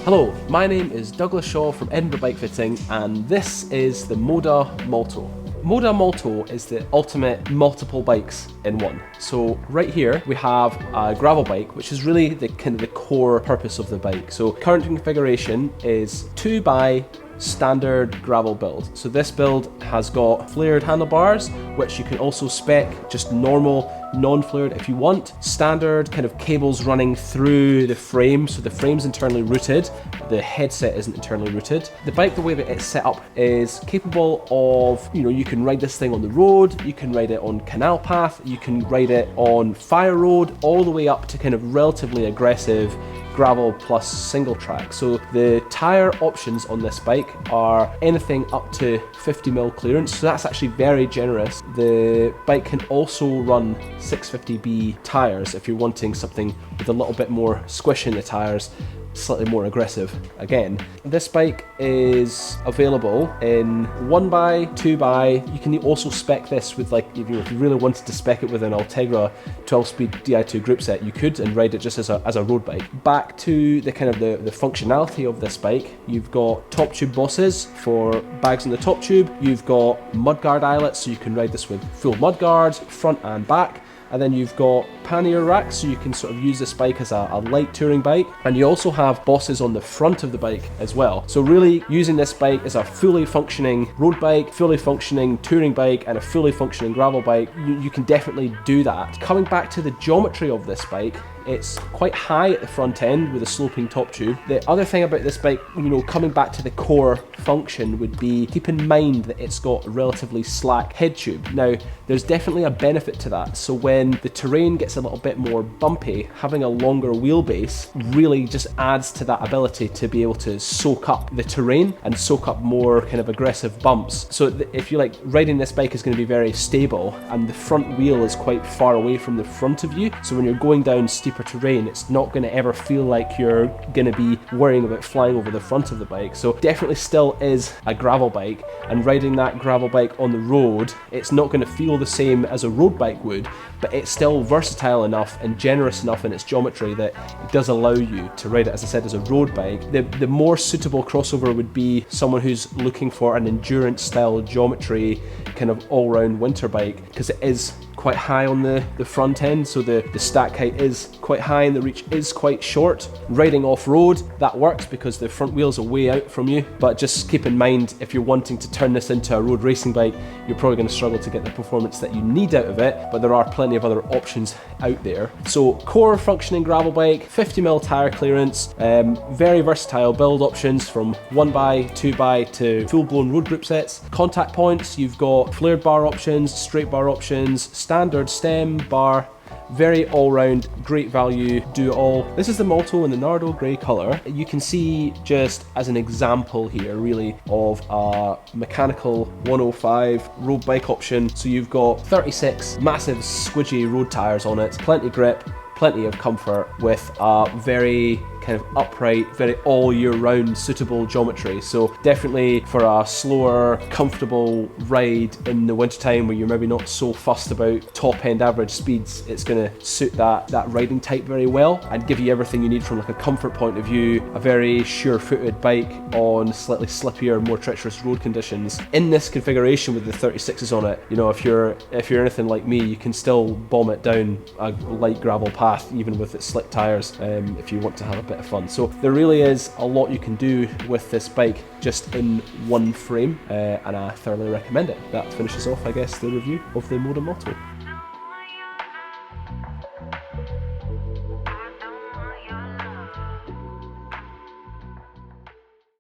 Hello, my name is Douglas Shaw from Edinburgh Bike Fitting, and this is the MODA Molto. MODA Molto is the ultimate multiple bikes in one. So right here we have a gravel bike, which is really the core purpose of the bike. So current configuration is 2x standard gravel build. So this build has got flared handlebars, which you can also spec just normal, non-flared if you want. Standard kind of cables running through the frame, so the frame's internally routed, the headset isn't internally routed. The bike, the way that it's set up, is capable of, you can ride this thing on the road, you can ride it on canal path, you can ride it on fire road, all the way up to kind of relatively aggressive gravel plus single track. So the tyre options on this bike are anything up to 50mm clearance, so that's actually very generous. The bike can also run 650B tyres if you're wanting something with a little bit more squish in the tyres, slightly more aggressive again. This bike is available in 1x, 2x. You can also spec this with, like, if you really wanted to spec it with an Ultegra 12-speed Di2 group set, you could, and ride it just as a road bike. Back to the kind of the functionality of this bike, you've got top tube bosses for bags in the top tube. You've got mudguard eyelets, so you can ride this with full mudguards, front and back. And then you've got pannier racks, so you can sort of use this bike as a light touring bike. And you also have bosses on the front of the bike as well. So really using this bike as a fully functioning road bike, fully functioning touring bike, and a fully functioning gravel bike, you can definitely do that. Coming back to the geometry of this bike, it's quite high at the front end with a sloping top tube. The other thing about this bike, coming back to the core function, would be keep in mind that it's got a relatively slack head tube. Now, there's definitely a benefit to that. So when the terrain gets a little bit more bumpy, having a longer wheelbase really just adds to that ability to be able to soak up the terrain and soak up more kind of aggressive bumps. So if you like, riding this bike is going to be very stable, and the front wheel is quite far away from the front of you. So when you're going down steeper terrain, it's not going to ever feel like you're going to be worrying about flying over the front of the bike. So definitely still is a gravel bike, and riding that gravel bike on the road, it's not going to feel the same as a road bike would, but it's still versatile enough and generous enough in its geometry that it does allow you to ride it, as I said, as a road bike. The more suitable crossover would be someone who's looking for an endurance style geometry, kind of all-round winter bike, because it is quite high on the front end, so the stack height is quite high and the reach is quite short. Riding off-road, that works because the front wheels are way out from you, but just keep in mind, if you're wanting to turn this into a road racing bike, you're probably going to struggle to get the performance that you need out of it, but there are plenty of other options out there. So core functioning gravel bike, 50mm tyre clearance, very versatile build options from 1x, 2x to full-blown road group sets. Contact points, you've got flared bar options, straight bar options, standard stem bar, very all-round, great value, do it all. This is the Molto in the Nardo grey colour. You can see, just as an example here, really, of a mechanical 105 road bike option. So you've got 36 massive squidgy road tyres on it, plenty grip, plenty of comfort, with a very kind of upright, very all year round suitable geometry. So definitely for a slower, comfortable ride in the wintertime where you're maybe not so fussed about top end average speeds, it's going to suit that riding type very well and give you everything you need from like a comfort point of view. A very sure-footed bike on slightly slippier, more treacherous road conditions. In this configuration with the 36s on it, if you're anything like me, you can still bomb it down a light gravel path even with its slick tyres, if you want to have a bit of fun. So there really is a lot you can do with this bike just in one frame, and I thoroughly recommend it. That finishes off, I guess, the review of the MODA Molto.